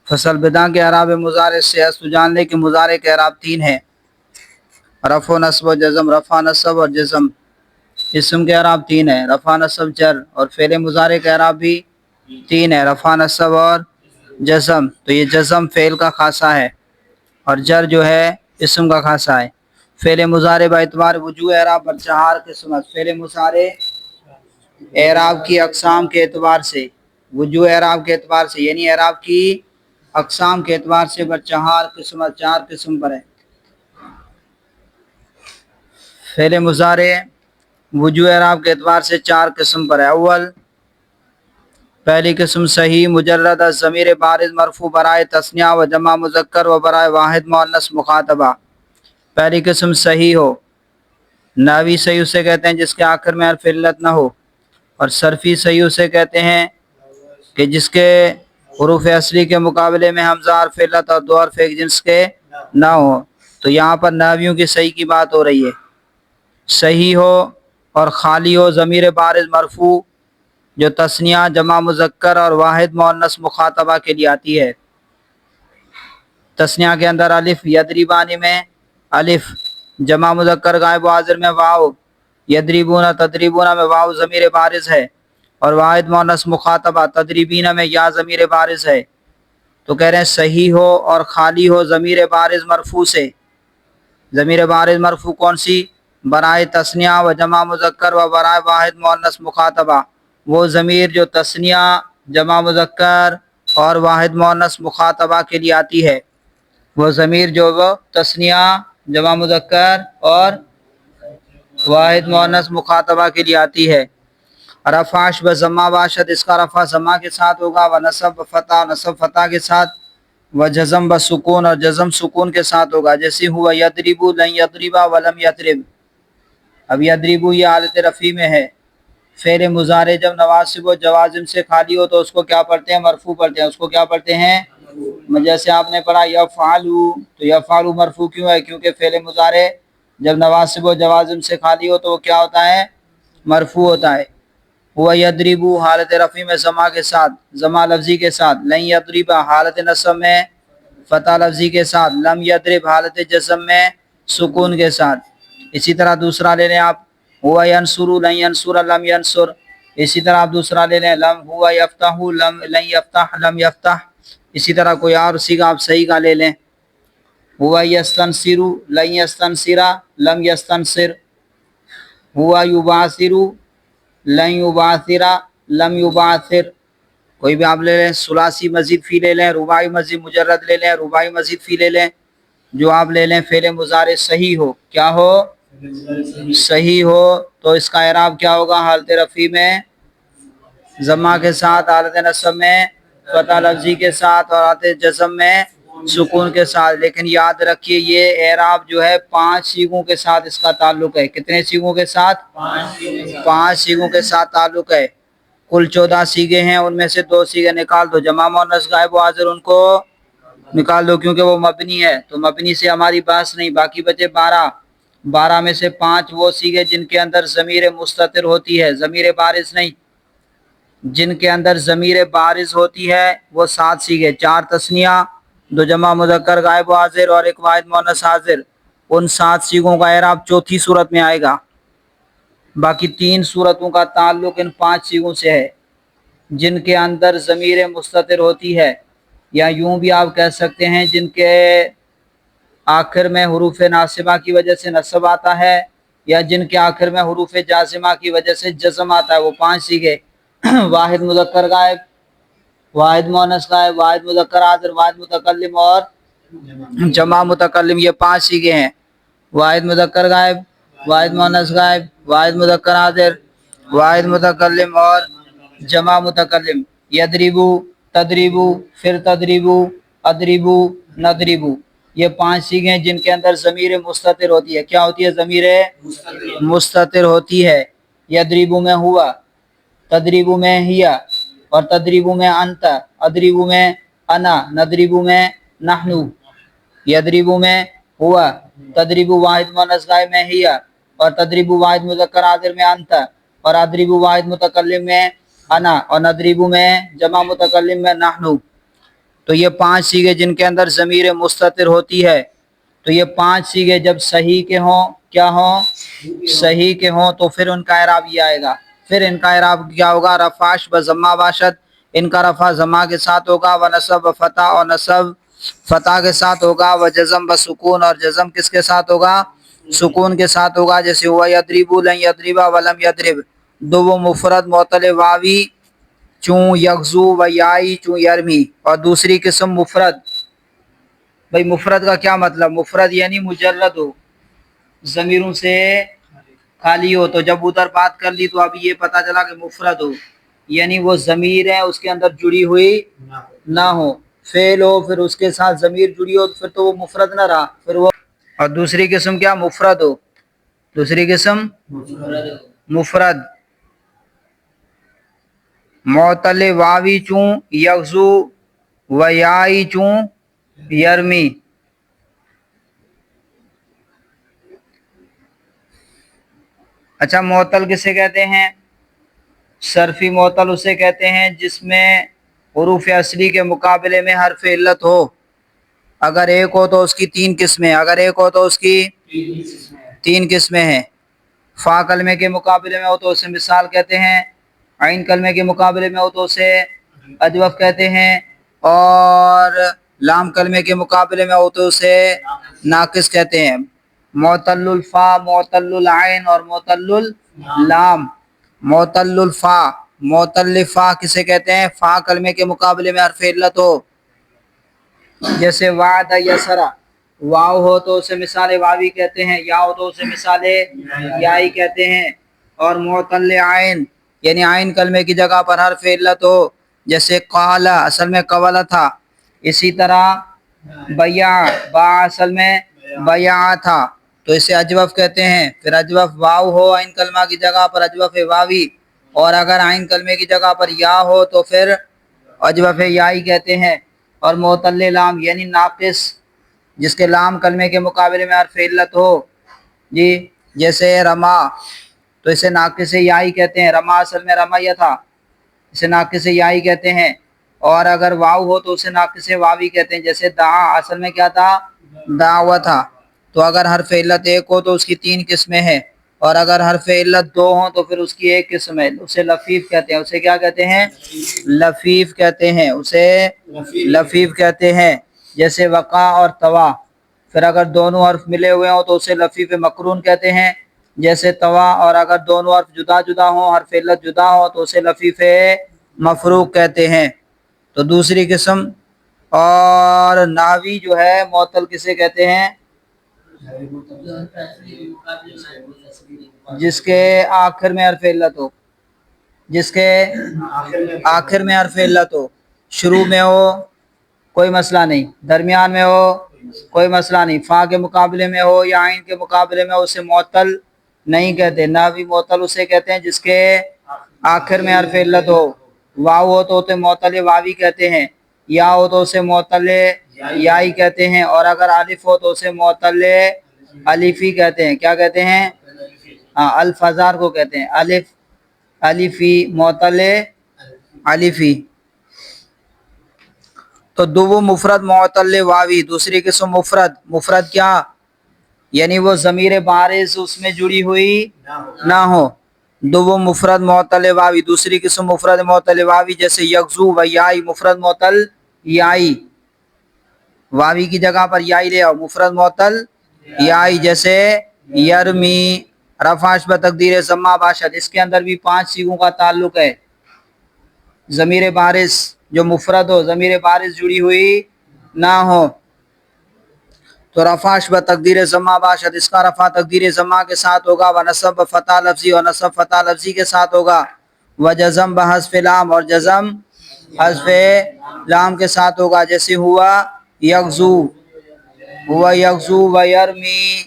فصل بداں کے اعراب مضارع سے تو جان لے کہ مضارع کے اعراب 3 ہیں، رفع و نصب و جزم، رفع نصب اور جزم۔ اسم کے اعراب 3 ہیں، رفع نصب جر، اور فعل مضارع کے اعراب بھی 3 ہیں، رفع نصب اور جزم۔ تو یہ جزم فعل کا خاصہ ہے اور جر جو ہے اسم کا خاصہ ہے۔ فعل مضارع با اعتبار وجوہ اعراب بر 4 قسمت۔ فعل مضارع اعراب کی اقسام کے اعتبار سے، وجوہ اعراب کے اعتبار سے یعنی اعراب کی اقسام کے اعتبار سے بر 4 قسمت، 4 قسم پر ہے۔ فعل مضارع وجوہ اعراب کے اعتبار سے 4 قسم پر ہے۔ اول، پہلی قسم صحیح مجرد از ضمیر بارز مرفوع برائے تثنیہ و جمع مذکر و برائے واحد مؤنث مخاطبہ۔ پہلی قسم صحیح ہو، نحوی صحیح اسے کہتے ہیں جس کے آخر میں حرف علت نہ ہو، اور صرفی صحیح اسے کہتے ہیں کہ جس کے حروف اصلی کے مقابلے میں حمزہ حرف علت اور دو حرف ایک جنس کے نہ ہو۔ تو یہاں پر نحویوں کی صحیح کی بات ہو رہی ہے۔ صحیح ہو اور خالی ہو ضمیر بارز مرفوع جو تثنیہ، جمع مذکر اور واحد مؤنث مخاطبہ کے لیے آتی ہے۔ تثنیہ کے اندر الف، یضربان میں الف، جمع مذکر غائب و حاضر میں واو، یضربون تضربون میں واو ضمیر بارز ہے، اور واحد مؤنث مخاطبہ تضربین میں یا ضمیر بارز ہے۔ تو کہہ رہے ہیں صحیح ہو اور خالی ہو ضمیر بارز مرفوع سے۔ ضمیر بارز مرفوع کون سی؟ برائے تثنیہ و جمع مذکر و برائے واحد مؤنث مخاطبہ۔ وہ ضمیر جو تثنیہ، جمع مذکر اور واحد مؤنث مخاطبہ کے لیے آتی ہے، وہ ضمیر جو وہ تثنیہ، جمع مذکر اور واحد مؤنث مخاطبہ کے لیے آتی ہے۔ رفعش بضمہ باشد، اس کا رفع ضمہ کے ساتھ ہوگا، و نصب بفتح، نصب فتح کے ساتھ، و جزم بسکون، اور جزم سکون کے ساتھ ہوگا۔ جیسے ہوا یضربو لن یضربا ولم یضرب۔ اب یضربو یہ حالت رفع میں ہے۔ فعل مضارع جب نواسب و جوازم سے خالی ہو تو اس کو کیا پڑھتے ہیں؟ مرفوع پڑھتے ہیں۔ اس کو کیا پڑھتے ہیں؟ جیسے آپ نے پڑھا یفعلو، تو یفعلو مرفوع کیوں ہے؟ کیونکہ فعل مضارع جب نواسب و جوازم سے خالی ہو تو وہ کیا ہوتا ہے؟ مرفوع ہوتا ہے۔ ہوا یضربو حالت رفع میں ضمہ کے ساتھ، ضمہ لفظی کے ساتھ، لن یضربا حالت نصب میں فتح لفظی کے ساتھ، لم یضرب حالت جزم میں سکون کے ساتھ۔ اسی طرح دوسرا لے لیں آپ، ہوا ینصر لن ینصر لم ینصر۔ اسی طرح آپ دوسرا لے لیں، لم ہوا یفتح لن یفتح لم یفتح۔ اسی طرح کوئی اور سیگا آپ صحیح کا لے لیں، ہوا یستنصر لن یستنصر لم یستنصر۔ ہوا یبعثر لن یبعثر لم یبعثر۔ کوئی بھی آپ لے لیں، ثلاثی مزید فی لے لیں، رباعی مزید مجرد لے لیں، رباعی مزید فی لے لیں، جو آپ لے لیں فعل مضارع صحیح ہو، کیا ہو؟ صحیح ہو تو اس کا اعراب کیا ہوگا؟ حالت رفع میں ضمہ کے ساتھ، حالت نصب میں فتح لفظی کے ساتھ، اور حالت جزم میں سکون کے ساتھ۔ لیکن یاد رکھیے یہ اعراب جو ہے 5 سیغوں کے ساتھ اس کا تعلق ہے۔ کتنے سیغوں کے ساتھ؟ 5 سیغوں کے ساتھ تعلق ہے۔ کل 14 سیغے ہیں، ان میں سے 2 سیغے نکال دو، جمع مؤنث غائب و حاضر ان کو نکال دو کیونکہ وہ مبنی ہے، تو مبنی سے ہماری بحث نہیں، باقی بچے 12۔ 12 میں سے 5 وہ سیغے جن کے اندر ضمیر مستتر ہوتی ہے، ضمیر بارز نہیں، جن کے اندر ضمیر بارز ہوتی ہے وہ 7 سیغے، 4 تثنیہ، 2 جمع مذکر غائب و حاضر اور 1 واحد مؤنث حاضر۔ ان 7 سیغوں کا اعراب چوتھی صورت میں آئے گا۔ باقی 3 صورتوں کا تعلق ان 5 سیغوں سے ہے جن کے اندر ضمیر مستتر ہوتی ہے، یا یوں بھی آپ کہہ سکتے ہیں جن کے آخر میں حروف ناصبہ کی وجہ سے نصب آتا ہے، یا جن کے آخر میں حروف جازمہ کی وجہ سے جزم آتا ہے۔ وہ 5 سیغے، واحد مذکر غائب، واحد مؤنث غائب، واحد مذکر حاضر، واحد متکلم اور جمع متکلم، یہ 5 سیغے ہیں۔ واحد مذکر غائب، واحد مؤنث غائب، واحد مذکر حاضر، واحد متکلم اور جمع متکلم۔ یضربو، تضربو، پھر تضربو، اضربو، نضربو، یہ 5 سیغے ہیں جن کے اندر ضمیر مستتر ہوتی ہے۔ کیا ہوتی ہے؟ ضمیر مستتر ہوتی ہے۔ یضربو میں ہوا، تضربو میں ہیا، اور تضربو میں انت، اضربو میں انا، نضربو میں نحنو۔ یضربو میں ہوا، تضربو واحد مؤنث غائب میں ہیا، اور تضربو واحد مذکر حاضر میں انت، اور اضربو واحد متکلم میں انا، اور نضربو میں جمع متکلم میں نحنو۔ تو یہ 5 سیغے جن کے اندر ضمیر مستتر ہوتی ہے، تو یہ 5 سیغے جب صحیح کے ہوں، کیا ہوں؟ صحیح کے ہوں، تو پھر ان کا اعراب یہ آئے گا. پھر ان کا اعراب کیا ہوگا؟ رفعش بضمہ باشد، ان کا رفع ضمہ کے ساتھ ہوگا، و نصب و فتح، اور نصب فتح کے ساتھ ہوگا، و جزم بسکون، اور جزم کس کے ساتھ ہوگا؟ سکون کے ساتھ ہوگا. جیسے ہوا یضربو، لن یضربا، ولم یضرب. دو وہ مفرد معطل واوی چوں یغزو و یائی چوں یرمی. اور دوسری قسم مفرد. بھئی مفرد کا کیا مطلب؟ مفرد یعنی مجرد ہو، ضمیروں سے خالی ہو. تو جب ادھر بات کر لی تو اب یہ پتہ چلا کہ مفرد ہو یعنی وہ ضمیر ہے اس کے اندر جڑی ہوئی نہ ہو، فعل ہو پھر اس کے ساتھ ضمیر جڑی ہو، پھر تو وہ مفرد نہ رہا، پھر وہ. اور دوسری قسم کیا؟ مفرد ہو. دوسری قسم مفرد معطل واوی چوں یغزو و یائی چوں یرمی. اچھا، معطل کسے کہتے ہیں؟ صرفی معطل اسے کہتے ہیں جس میں حروف اصلی کے مقابلے میں حرف علت ہو. اگر ایک ہو تو اس کی 3 قسمیں، اگر ایک ہو تو اس کی 3 قسمیں ہیں. فا کلمے کے مقابلے میں ہو تو اسے مثال کہتے ہیں، عین کلمے کے مقابلے میں ہو تو اسے اجوف کہتے ہیں، اور لام کلمے کے مقابلے میں ہو تو اسے ناقص کہتے ہیں. معطل الفا، معطل العین اور معطل اللام. معطل الفا، معطل فا کسے کہتے ہیں؟ فا کلمے کے مقابلے میں حرف علت ہو. جیسے وعد یسرا، واو ہو تو اسے مثال واوی کہتے ہیں، یا ہو تو اسے مثال یائی کہتے ہیں. اور معطل عین یعنی عین کلمے کی جگہ پر حرف علت ہو، جیسے قالا اصل میں قولا تھا. اسی طرح بیع، با اصل میں بیع تھا، تو اسے اجوف کہتے ہیں. پھر اجوف واو ہو عین کلمہ کی جگہ پر اجوف واوی، اور اگر عین کلمے کی جگہ پر یا ہو تو پھر اجوف یائی کہتے ہیں. اور معطل لام یعنی ناقص جس کے لام کلمے کے مقابلے میں حرف علت ہو، جی جیسے رما، تو اسے ناقص یائی کہتے ہیں. رما اصل میں رمیہ تھا، اسے ناقص یائی کہتے ہیں. اور اگر واو ہو تو اسے ناقص واوی کہتے ہیں. جیسے دعا اصل میں کیا تھا؟ دعوہ تھا. تو اگر حرف علت ایک ہو تو اس کی 3 قسمیں ہیں، اور اگر حرف علت 2 ہوں تو پھر اس کی 1 قسم ہے، اسے لفیف کہتے ہیں. اسے کیا کہتے ہیں؟ لفیف کہتے ہیں، اسے لفیف کہتے ہیں. جیسے وقع اور طوا، پھر اگر دونوں حرف ملے ہوئے ہوں تو اسے لفیف مقرون کہتے ہیں. جیسے طوا، اور اگر دونوں حرف جدا جدا ہوں، حرف علت جدا ہو، تو اسے لفیف مفروق کہتے ہیں. تو دوسری قسم. اور ناوی جو ہے معطل کسے کہتے ہیں؟ جس کے آخر میں حرف علت ہو، جس کے آخر میں حرف علت ہو. شروع میں ہو کوئی مسئلہ نہیں، درمیان میں ہو کوئی مسئلہ نہیں، فا کے مقابلے میں ہو یا عین کے مقابلے میں ہو، اسے معطل نہیں کہتے. ناوی معطل اسے کہتے ہیں جس کے آخر میں حرف علت ہو. واو ہو تو اسے معطل واوی کہتے ہیں، یا ہو تو اسے معطل یائی کہتے ہیں، اور اگر الف ہو تو اسے معطل الفی کہتے ہیں. کیا کہتے ہیں؟ ہاں، الف ہزار کو کہتے ہیں الف الفی، معطل الفی. تو دو مفرد معطل واوی. دوسری قسم مفرد. مفرد کیا؟ یعنی وہ ضمیر بارز اس میں جڑی ہوئی نہ ہو. دو مفرد معطل واوی. دوسری قسم مفرد معطل واوی جیسے یغزو و یائی، مفرد معطل یائی، واوی کی جگہ پر یائی لے آؤ، مفرد معطل یائی. جیسے یرمی، رفعش بتقدیر ضمہ باشد، اس کے اندر بھی 5 سیغوں کا تعلق ہے. ضمیر بارز جو مفرد ہو، ضمیر بارز جڑی ہوئی نہ ہو، تو رفعش بتقدیر ضمہ باشد، اس کا رفع تقدیر ضمہ کے ساتھ ہوگا. و نصب فتح لفظی، اور نصب فتح لفظی کے ساتھ ہوگا. و جزم بحذف لام، اور جزم حذف لام کے ساتھ ہوگا. جیسے ہوا یغزو، ہوا یغزو و یرمی.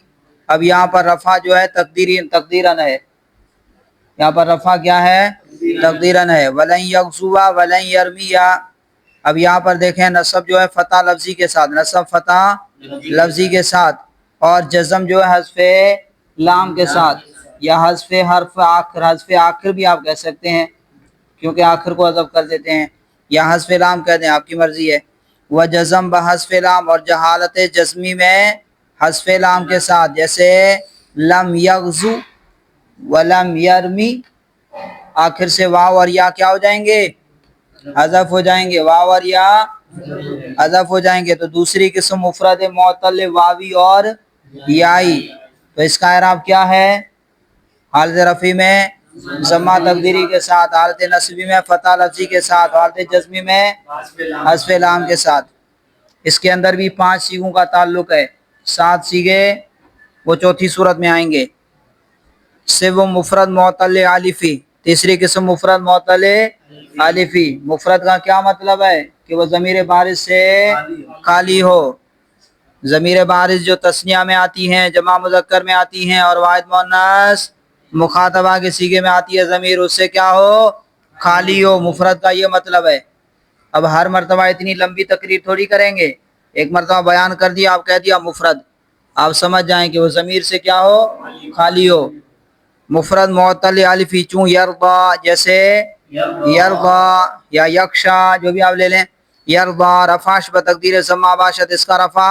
اب یہاں پر رفع جو ہے تقدیرن ہے، یہاں پر رفع کیا ہے؟ تقدیرن ہے. ولن یغزو ولن یرمی. اب یہاں پر دیکھیں نصب جو ہے فتح لفظی کے ساتھ، نصب فتح لفظی کے ساتھ، اور جزم جو ہے حذف لام کے ساتھ، یا حذف حرف آخر. حذف آخر بھی آپ کہہ سکتے ہیں کیونکہ آخر کو حذف کر دیتے ہیں، یا حذف لام کہہ دیں، آپ کی مرضی ہے. و جزم بحذف لام، اور جہالت جزمی میں حذف لام کے ساتھ، جیسے لم یغزو ولم یرمی، آخر سے واو اور یا کیا ہو جائیں گے؟ حذف ہو جائیں گے، واو اور یا حذف ہو جائیں گے۔ تو دوسری قسم مفرد معطل واوی اور یائی، تو اس کا اعراب کیا ہے؟ حالت رفعی میں ضمہ تقدیری کے ساتھ، حالت نصبی میں فتح لفظی کے ساتھ، حالت جزمی میں حذف لام کے ساتھ۔ اس کے اندر بھی 5 سیغوں کا تعلق ہے، 7 سیغے وہ چوتھی صورت میں آئیں گے۔ وہ مفرد معطل الفی، تیسری قسم مفرد معطل الفی۔ مفرد کا کیا مطلب ہے؟ کہ وہ ضمیر بارز سے خالی ہو۔ ضمیر بارز جو تثنیہ میں آتی ہیں، جمع مذکر میں آتی ہیں، اور واحد مؤنث مخاطبہ کے صیغے میں آتی ہے ضمیر، اس سے کیا ہو؟ خالی ہو۔ مفرد کا یہ مطلب ہے۔ اب ہر مرتبہ اتنی لمبی تقریر تھوڑی کریں گے، ایک مرتبہ بیان کر دیا، آپ کہہ دیا مفرد، آپ سمجھ جائیں کہ وہ ضمیر سے کیا ہو؟ خالی ہو۔ مفرد معطل الفی، چون یرضا، جیسے یرضا یا یکشا، جو بھی آپ لے لیں۔ یرضا رفعش بتقدیر ضمہ باشد، اس کا رفع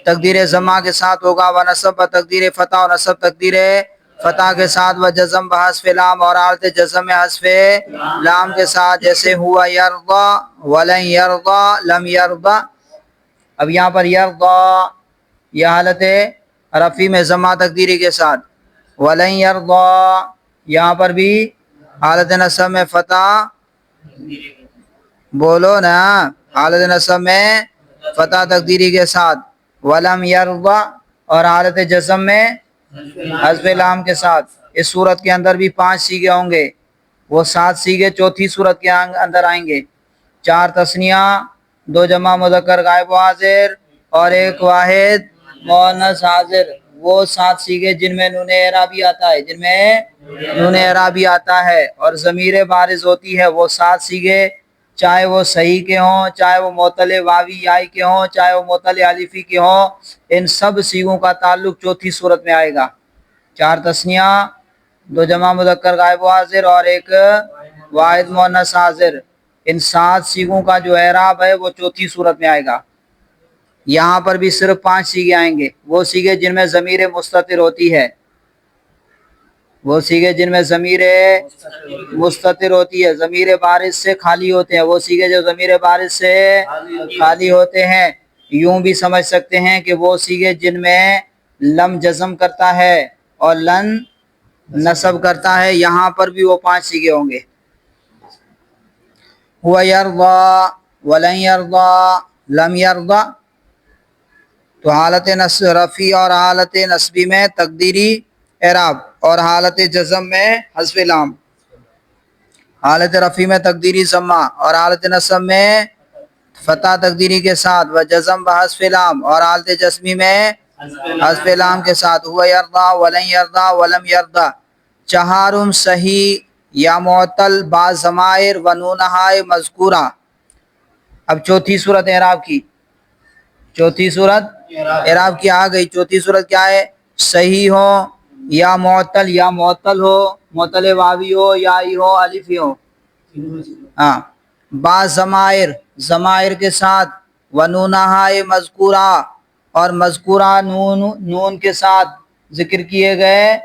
تقدیر ضمہ کے ساتھ ہوگا، و نصب بتقدیر فتح، و نصب تقدیر فتح کے ساتھ، و جزم بحذف لام، اور حالت جزم میں حذف لام کے ساتھ، جیسے ہوا یرضا ولن یرضا لم یرضا۔ اب یہاں پر یرضا یہ حالت رفعی میں ضمہ تقدیری کے ساتھ، ولن یرضا یہاں پر بھی حالت نصب میں فتح، بولو نا، حالت نصب میں فتح تقدیری کے ساتھ، ولم یرضا، اور حالت جزم میں حذف لام کے ساتھ۔ اس صورت کے اندر بھی 5 سیغے ہوں گے، وہ 7 سیغے چوتھی صورت کے اندر آئیں گے۔ 4 تثنیہ، 2 جمع مذکر غائب و حاضر، اور 1 واحد مؤنث حاضر، وہ 7 سیغے جن میں نون اعرابی آتا ہے، جن میں نون اعرابی آتا ہے اور ضمیر بارز ہوتی ہے، وہ 7 سیغے، چاہے وہ صحیح کے ہوں، چاہے وہ معطل واوی یائی کے ہوں، چاہے وہ معطل الفی کے ہوں، ان سب سیغوں کا تعلق چوتھی صورت میں آئے گا۔ 4 تثنیہ، 2 جمع مذکر غائب و حاضر، اور 1 واحد مؤنث حاضر، ان 7 سیغوں کا جو اعراب ہے وہ چوتھی صورت میں آئے گا۔ یہاں پر بھی صرف 5 سیغے آئیں گے، وہ سیغے جن میں ضمیر مستتر ہوتی ہے، وہ سیغے جن میں ضمیر مستتر ہوتی ہے، ضمیر بارز سے خالی ہوتے ہیں، وہ سیغے جو ضمیر بارز سے خالی ہوتے ہیں۔ یوں بھی سمجھ سکتے ہیں کہ وہ سیغے جن میں لم جزم کرتا ہے اور لن نصب کرتا ہے، یہاں پر بھی وہ 5 سیغے ہوں گے۔ ہوا یرضا ولن یرضا لم یرضا، تو حالت رفعی اور حالت نصبی میں تقدیری اعراب، اور حالت جزم میں حذف لام۔ حالت رفعی میں تقدیری ضمہ، اور حالت نصب میں فتح تقدیری کے ساتھ، و جزم بحذف لام، اور حالت جزمی میں حذف لام کے ساتھ، ہوا یرضا ولن یرضا ولم یرضا۔ چہارم صحیح یا معطل با ضمائر و نونہائے مذکورہ۔ اب چوتھی صورت اعراب کی، چوتھی صورت اعراب کی آ گئی۔ چوتھی صورت کیا ہے؟ صحیح ہو یا معطل ہو، معطل واوی ہو، یائی ہو، الفی ہو، ہاں، با ضمائر، ضمائر کے ساتھ، و نونہائے مذکورہ، اور مذکورہ نون کے ساتھ، ذکر کیے گئے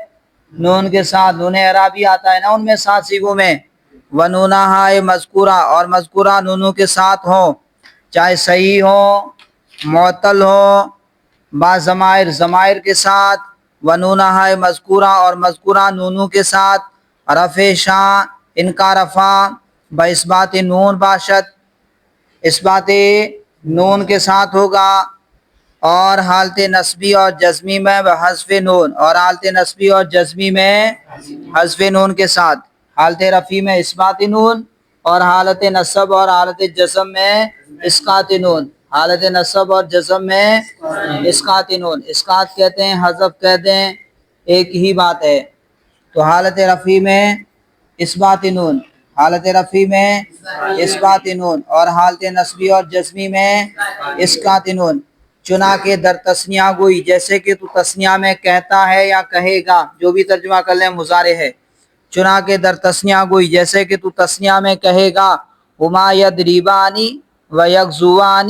نون کے ساتھ، نون اعرابی آتا ہے نا ان میں 7 سیغوں میں، و نونہائے مذکورہ، اور مذکورہ نونوں کے ساتھ ہوں، چاہے صحیح ہو، معطل ہو، با ضمائر، ضمائر کے ساتھ، و نونہائے مذکورہ، اور مذکورہ نونوں کے ساتھ، رفع شاں، ان کا رفع با اثبات نون باشد، اثبات نون کے ساتھ ہوگا، اور حالت نصبی اور جزمی میں بحذف نون، اور حالت نصبی اور جزمی میں حذف نون کے ساتھ، حالت رفعی میں اثبات نون، اور حالت نصب اور حالت جزم میں اسقاط نون، حالت نصب اور جزم میں اسقاط نون، اسقاط کہتے ہیں، حذف کہتے ہیں، ایک ہی بات ہے۔ تو حالت رفعی میں اثبات نون، حالت رفعی میں اثبات نون، اور حالت نصبی اور جزمی میں اسقاط نون۔ چنانکہ در تثنیہ گوئی، جیسے کہ تو تثنیہ میں کہتا ہے یا کہے گا، جو بھی ترجمہ کر لیں مضارع ہے۔ چنانکہ در تثنیہ گوئی، جیسے کہ تو تثنیہ میں کہے گا، ہما یضربان و یغزوان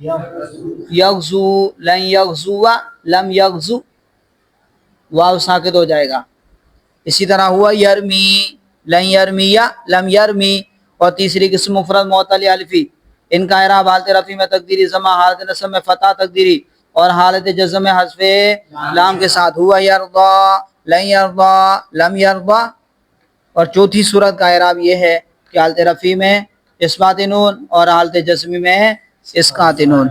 یغزو لن یغزو لم یغزو واو ساکت ہو جائے گا. اسی طرح ہوا یرمی لن یرمی لم یرمی. اور تیسری قسم مفرد معطل الفی، ان کا اعراب حالت رفع میں تقدیری ضمہ، حالت نصب میں فتح تقدیری اور حالت جزم میں حذف لام کے ساتھ. ہوا یرضا لن یرضا لم یرضا. اور چوتھی صورت کا اعراب یہ ہے کہ حالت رفع میں اثبات نون اور حالت جزمی میں اسقاط نون.